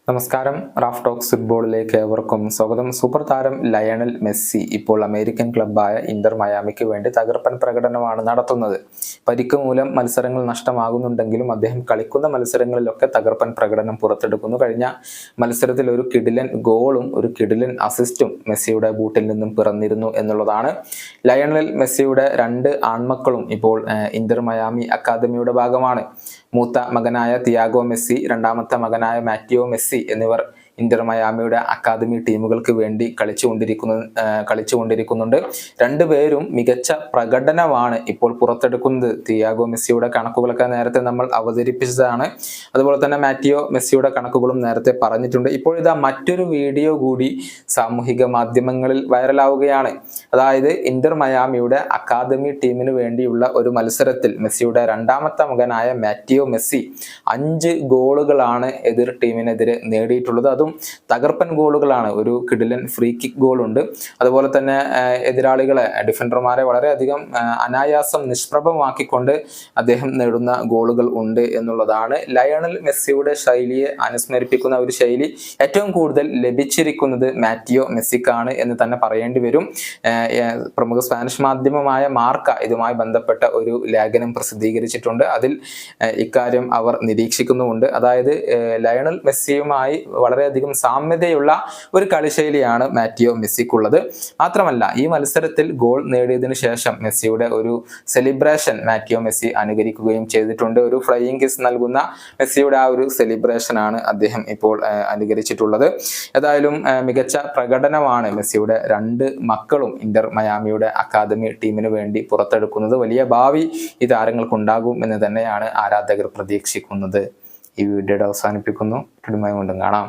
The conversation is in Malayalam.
നമസ്കാരം. റാഫ് ടോക്സ് ഫുട്ബോളിലേക്ക് ഏവർക്കും സ്വാഗതം. സൂപ്പർ താരം ലയണൽ മെസ്സി ഇപ്പോൾ അമേരിക്കൻ ക്ലബ്ബായ ഇന്റർ മയാമിക്ക് വേണ്ടി തകർപ്പൻ പ്രകടനമാണ് നടത്തുന്നത്. പരിക്ക് മൂലം മത്സരങ്ങൾ നഷ്ടമാകുന്നുണ്ടെങ്കിലും അദ്ദേഹം കളിക്കുന്ന മത്സരങ്ങളിലൊക്കെ തകർപ്പൻ പ്രകടനം പുറത്തെടുക്കുന്നു. കഴിഞ്ഞ മത്സരത്തിൽ ഒരു കിടിലൻ ഗോളും ഒരു കിടിലൻ അസിസ്റ്റും മെസ്സിയുടെ ബൂട്ടിൽ നിന്നും പിറന്നിരുന്നു എന്നുള്ളതാണ്. ലയണൽ മെസ്സിയുടെ രണ്ട് ആൺമക്കളും ഇപ്പോൾ ഇന്റർ മയാമി അക്കാദമിയുടെ ഭാഗമാണ്. മൂത്ത മകനായ തിയാഗോ മെസ്സി, രണ്ടാമത്തെ മകനായ മാറ്റിയോ മെസ്സി എന്നിവർ ഇന്റർ മയാമിയുടെ അക്കാദമി ടീമുകൾക്ക് വേണ്ടി കളിച്ചുകൊണ്ടിരിക്കുന്നുണ്ട്. രണ്ടുപേരും മികച്ച പ്രകടനമാണ് ഇപ്പോൾ പുറത്തെടുക്കുന്നത്. തിയാഗോ മെസ്സിയുടെ കണക്കുകളൊക്കെ നേരത്തെ നമ്മൾ അവതരിപ്പിച്ചതാണ്. അതുപോലെ തന്നെ മാറ്റിയോ മെസ്സിയുടെ കണക്കുകളും നേരത്തെ പറഞ്ഞിട്ടുണ്ട്. ഇപ്പോൾ ഇതാ മറ്റൊരു വീഡിയോ കൂടി സാമൂഹിക മാധ്യമങ്ങളിൽ വൈറലാവുകയാണ്. അതായത് ഇന്റർ മയാമിയുടെ അക്കാദമി ടീമിന് വേണ്ടിയുള്ള ഒരു മത്സരത്തിൽ മെസ്സിയുടെ രണ്ടാമത്തെ മകനായ മാറ്റിയോ മെസ്സി 5 ഗോളുകളാണ് എതിർ ടീമിനെതിരെ നേടിയിട്ടുള്ളത്. അതും തകർപ്പൻ ഗോളുകളാണ്. ഒരു കിടിലൻ ഫ്രീ കിക്ക് ഗോൾ ഉണ്ട്. അതുപോലെ തന്നെ എതിരാളികളെ, ഡിഫൻഡർമാരെ വളരെയധികം അനായാസം നിഷ്പ്രഭമാക്കിക്കൊണ്ട് അദ്ദേഹം നേടുന്ന ഗോളുകൾ ഉണ്ട് എന്നുള്ളതാണ്. ലയണൽ മെസ്സിയുടെ ശൈലിയെ അനുസ്മരിപ്പിക്കുന്ന ഒരു ശൈലി ഏറ്റവും കൂടുതൽ ലഭിച്ചിരിക്കുന്നത് മാറ്റിയോ മെസ്സിക്കാണ് എന്ന് തന്നെ പറയേണ്ടി വരും. പ്രമുഖ സ്പാനിഷ് മാധ്യമമായ മാർക്ക ഇതുമായി ബന്ധപ്പെട്ട ഒരു ലേഖനം പ്രസിദ്ധീകരിച്ചിട്ടുണ്ട്. അതിൽ ഇക്കാര്യം അവർ നിരീക്ഷിക്കുന്നുമുണ്ട്. അതായത് ലയണൽ മെസ്സിയുമായി വളരെയധികം സാമ്യതയുള്ള ഒരു കളിശൈലിയാണ് മാറ്റിയോ മെസ്സിക്കുള്ളത്. മാത്രമല്ല, ഈ മത്സരത്തിൽ ഗോൾ നേടിയതിനു ശേഷം മെസ്സിയുടെ ഒരു സെലിബ്രേഷൻ മാറ്റിയോ മെസ്സി അനുകരിക്കുകയും ചെയ്തിട്ടുണ്ട്. ഒരു ഫ്ലൈയിങ് കിസ് നൽകുന്ന മെസ്സിയുടെ ആ ഒരു സെലിബ്രേഷൻ ആണ് അദ്ദേഹം ഇപ്പോൾ അനുകരിച്ചിട്ടുള്ളത്. ഏതായാലും മികച്ച പ്രകടനമാണ് മെസ്സിയുടെ രണ്ട് മക്കളും ഇന്റർ മയാമിയുടെ അക്കാദമി ടീമിന് വേണ്ടി പുറത്തെടുക്കുന്നത്. വലിയ ഭാവി ഈ താരങ്ങൾക്കുണ്ടാകും എന്ന് തന്നെയാണ് ആരാധകർ പ്രതീക്ഷിക്കുന്നത്. ഈ വീഡിയോയുടെ അവസാനിപ്പിക്കുന്നു. വീണ്ടും കാണാം.